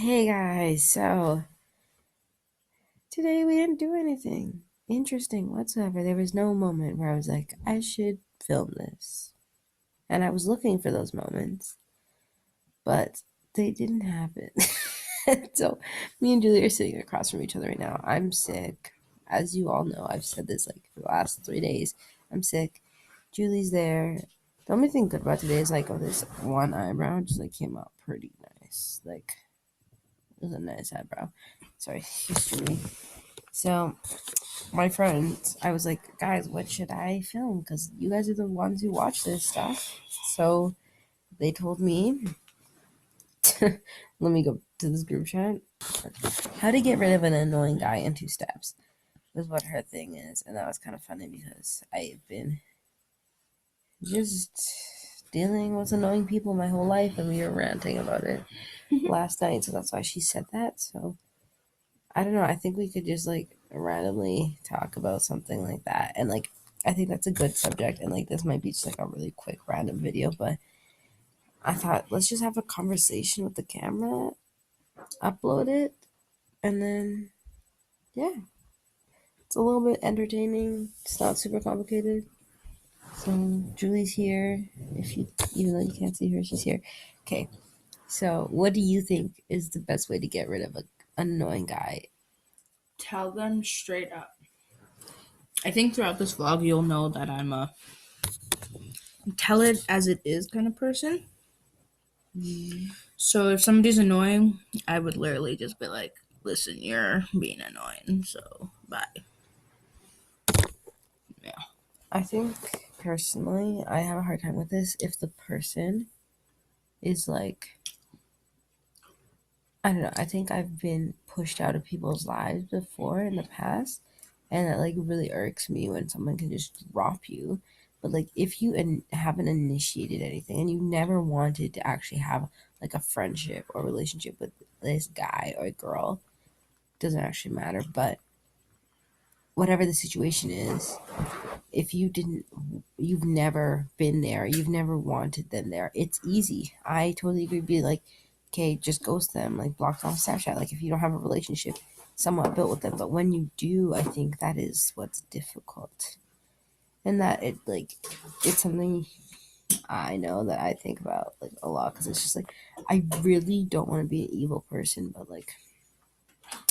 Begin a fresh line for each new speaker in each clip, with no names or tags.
Hey guys, so today we didn't do anything interesting whatsoever. There was no moment where I was like, I should film this. And I was looking for those moments, but they didn't happen. So me and Julie are sitting across from each other right now. I'm sick. As you all know, I've said this like for the last 3 days. I'm sick. Julie's there. The only thing good about today is like, oh, this one eyebrow just like came out pretty nice. Like, it was a nice eyebrow. Sorry, excuse me. So, my friends, I was like, guys, what should I film? Because you guys are the ones who watch this stuff. So, they told me, let me go to this group chat. How to get rid of an annoying guy in 2 steps was what her thing is. And that was kind of funny because I've been just dealing with annoying people my whole life, and we were ranting about it last night. So, that's why she said that. So, I don't know. I think we could just like randomly talk about something like that. And like, I think that's a good subject. And like, this might be just like a really quick random video, but I thought let's just have a conversation with the camera, upload it, and then, yeah, it's a little bit entertaining. It's not super complicated. So, Julie's here. Even though you can't see her, she's here. Okay. So, what do you think is the best way to get rid of an annoying guy?
Tell them straight up. I think throughout this vlog, you'll know that I'm a tell it as it is kind of person. So if somebody's annoying, I would literally just be like, listen, you're being annoying, so bye. Yeah.
I think personally, I have a hard time with this if the person is like, I don't know. I think I've been pushed out of people's lives before in the past, and that like really irks me when someone can just drop you. But like, if you haven't initiated anything and you never wanted to actually have like a friendship or relationship with this guy or girl, doesn't actually matter. But whatever the situation is, if you've never been there, you've never wanted them there, it's easy. I totally agree. Be like, okay, just ghost them, like block them off Snapchat. Like if you don't have a relationship somewhat built with them, but when you do, I think that is what's difficult, and that it's something I know that I think about like a lot because it's just like I really don't want to be an evil person, but like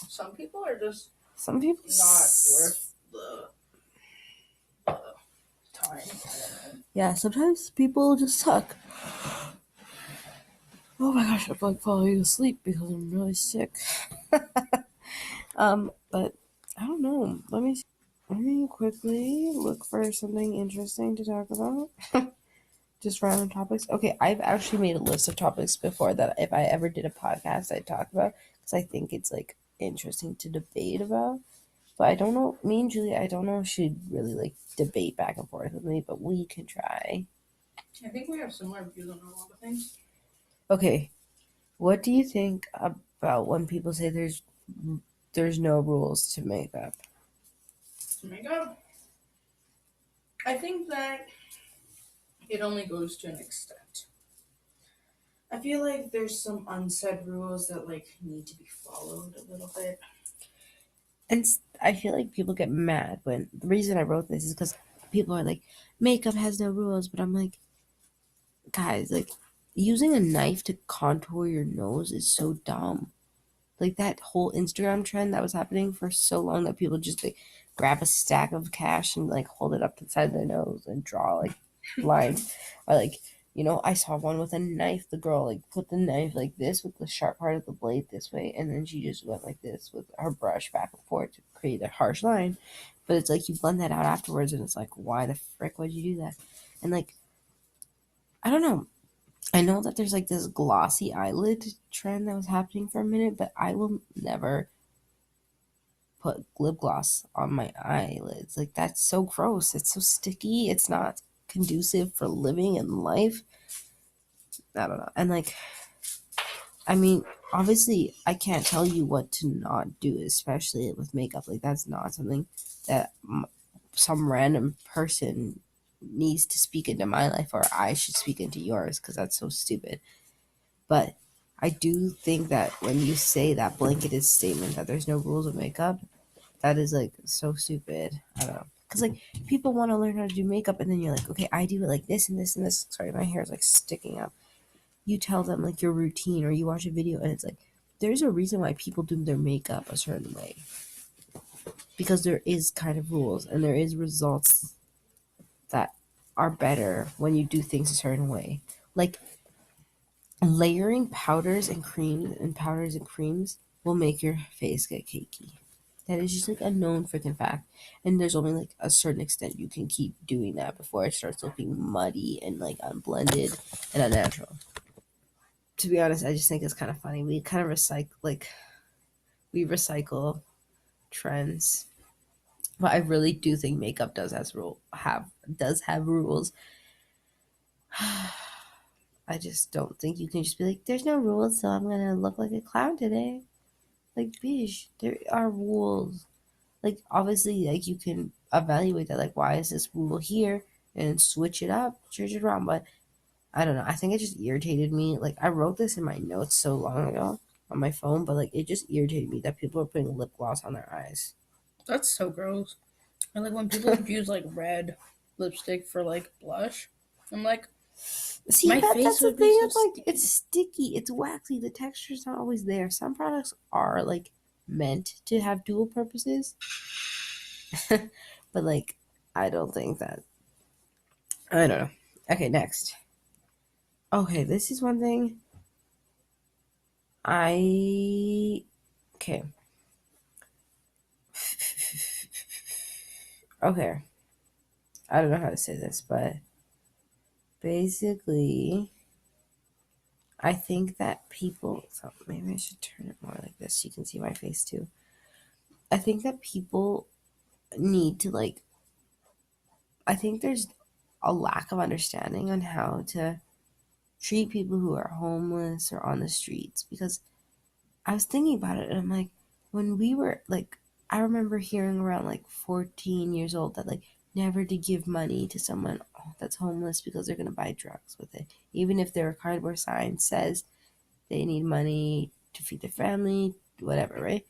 Some people are just
some people
not worth the time.
yeah, sometimes people just suck. Oh my gosh, I'm like falling asleep because I'm really sick. But I don't know. Let me quickly look for something interesting to talk about. Just random topics. Okay, I've actually made a list of topics before that if I ever did a podcast, I'd talk about because I think it's like interesting to debate about. But I don't know. Me and Julie, I don't know if she'd really like debate back and forth with me, but we can try.
I think we have similar views on a lot of things.
Okay, what do you think about when people say there's no rules to makeup?
To make up, I think that it only goes to an extent. I feel like there's some unsaid rules that like need to be followed a little bit.
And I feel like people get mad when the reason I wrote this is because people are like, makeup has no rules. But I'm like, guys, like, using a knife to contour your nose is so dumb. Like, that whole Instagram trend that was happening for so long that people just like grab a stack of cash and like hold it up to the side of their nose and draw like lines. Or like, I saw one with a knife. The girl like put the knife like this with the sharp part of the blade this way, and then she just went like this with her brush back and forth to create a harsh line. But it's like you blend that out afterwards, and it's like, why the frick would you do that? And like, I don't know. I know that there's like this glossy eyelid trend that was happening for a minute, but I will never put lip gloss on my eyelids. Like, that's so gross. It's so sticky. It's not conducive for living and life. I don't know. And like, I mean, obviously, I can't tell you what to not do, especially with makeup. Like, that's not something that some random person needs to speak into my life or I should speak into yours because that's so stupid. But I do think that when you say that blanketed statement that there's no rules of makeup, that is like so stupid. I don't know. Because like people want to learn how to do makeup, and then you're like, okay, I do it like this and this and this. Sorry, my hair is like sticking up. You tell them like your routine, or you watch a video, and it's like, there's a reason why people do their makeup a certain way. Because there is kind of rules, and there is results that are better when you do things a certain way. Like layering powders and creams will make your face get cakey. That is just like a known freaking fact. And there's only like a certain extent you can keep doing that before it starts looking muddy and like unblended and unnatural. To be honest, I just think it's kind of funny. We kind of recycle trends. But I really do think makeup does have rules. I just don't think you can just be like, there's no rules, so I'm gonna look like a clown today. Like, bitch, there are rules. Like, obviously, like you can evaluate that. Like, why is this rule here? And switch it up, change it around. But I don't know. I think it just irritated me. Like, I wrote this in my notes so long ago on my phone, but like, it just irritated me that people are putting lip gloss on their eyes.
That's so gross. And like when people use like red lipstick for like blush, I'm like,
See,
my face
that's the
would be
thing.
so
It's like it's
sticky.
sticky, it's waxy. The texture's not always there. Some products are like meant to have dual purposes, but like I don't think that. I don't know. Okay, next. Okay, this is one thing I. Okay. Okay. I don't know how to say this, but basically, I think that people. So maybe I should turn it more like this so you can see my face too. I think that people need to like. I think there's a lack of understanding on how to treat people who are homeless or on the streets because I was thinking about it and I'm like, when we were like, I remember hearing around like 14 years old that like never to give money to someone that's homeless because they're going to buy drugs with it. Even if their cardboard sign says they need money to feed their family, whatever, right?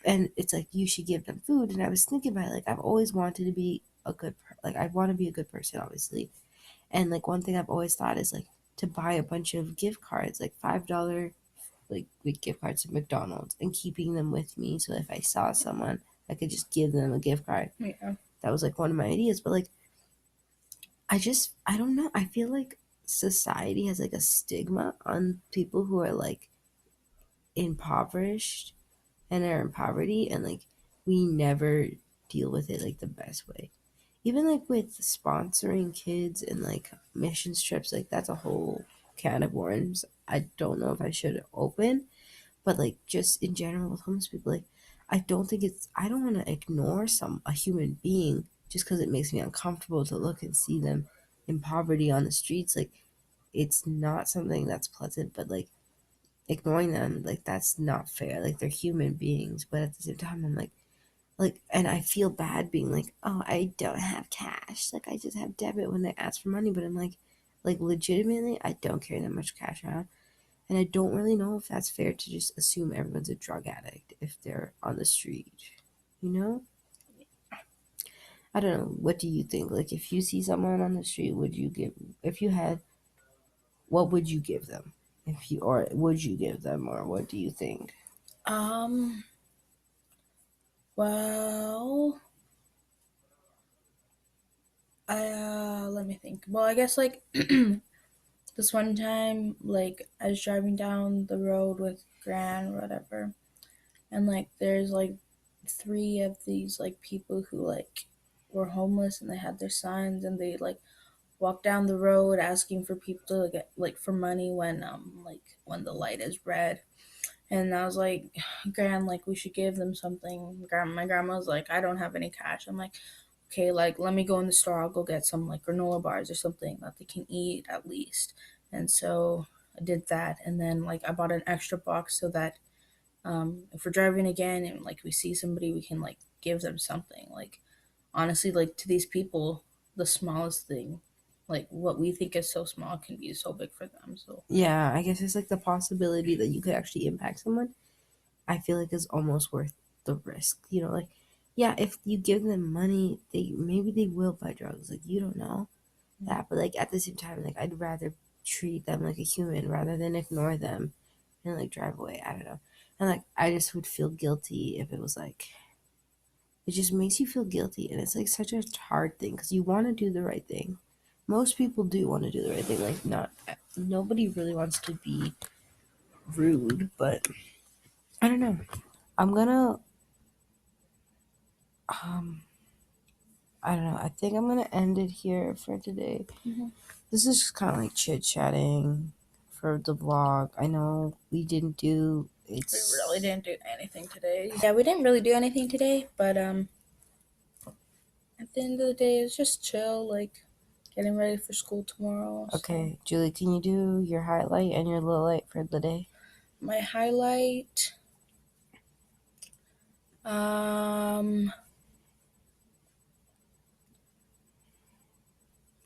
And it's like, you should give them food. And I was thinking about it, like, I've always wanted to be like, I want to be a good person, obviously. And like, one thing I've always thought is like to buy a bunch of gift cards, like $5 like gift cards to McDonald's and keeping them with me so if I saw someone I could just give them a gift card.
Yeah.
That was like one of my ideas. But like I don't know. I feel like society has like a stigma on people who are like impoverished and are in poverty and like we never deal with it like the best way. Even like with sponsoring kids and like mission trips, like that's a whole can of worms. I don't know if I should open. But like just in general with homeless people, like I don't want to ignore a human being just because it makes me uncomfortable to look and see them in poverty on the streets. Like it's not something that's pleasant, but like ignoring them, like that's not fair. Like they're human beings, but at the same time, I'm like, and I feel bad being like, oh, I don't have cash. Like I just have debit when they ask for money, but I'm like legitimately, I don't carry that much cash around. And I don't really know if that's fair to just assume everyone's a drug addict if they're on the street. You know? I don't know. What do you think? Like, if you see someone on the street, if you had, what would you give them? Or would you give them, or what do you think?
Um. Well, let me think. Well, I guess like this one time, like I was driving down the road with Gran or whatever, and like there's like three of these like people who like were homeless and they had their signs and they like walk down the road asking for people to get like for money when the light is red. And I was like, Gran, like we should give them something. My grandma was like, I don't have any cash. I'm like, okay, like let me go in the store. I'll go get some like granola bars or something that they can eat at least. And so I did that, and then like I bought an extra box so that if we're driving again and like we see somebody, we can like give them something. Like honestly, like to these people, the smallest thing like what we think is so small can be so big for them. So
Yeah, I guess it's like the possibility that you could actually impact someone. I feel like is almost worth the risk. You know, like yeah, if you give them money, they will buy drugs. Like you don't know that, but like at the same time, like I'd rather treat them like a human rather than ignore them and like drive away. I don't know. And like I just would feel guilty if it was like it just makes you feel guilty, and it's like such a hard thing because you want to do the right thing. Most people do want to do the right thing. Like not nobody really wants to be rude, but I don't know. I'm gonna um I don't know. I think I'm gonna end it here for today.
Mhm.
This is just kind of like chit chatting for the vlog. I know we didn't do
we
it's
really didn't do anything today. Yeah, we didn't really do anything today, but at the end of the day, it's just chill, like getting ready for school tomorrow. So
okay. Julie, can you do your highlight and your low light for the day?
my highlight,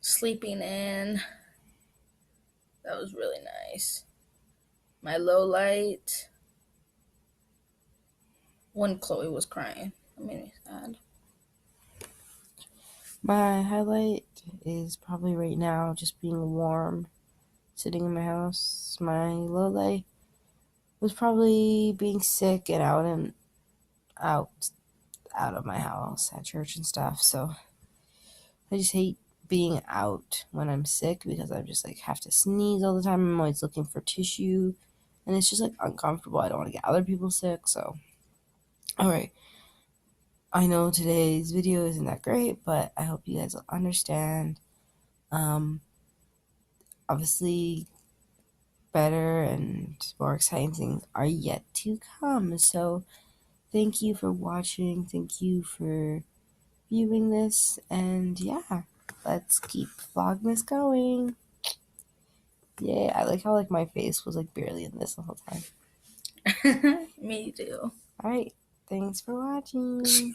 sleeping in. That was really nice. My low light, when Chloe was crying. That made me sad.
My highlight is probably right now just being warm, sitting in my house. My low light was probably being sick and out out of my house at church and stuff. So I just hate being out when I'm sick because I just like have to sneeze all the time. I'm always looking for tissue and it's just like uncomfortable. I don't want to get other people sick. So, all right. I know today's video isn't that great, but I hope you guys will understand. Um, Obviously, better and more exciting things are yet to come. So, thank you for watching. Thank you for viewing this. And yeah, let's keep Vlogmas going. Yeah, I like how like my face was like barely in this the whole time.
Me too.
All right, thanks for watching.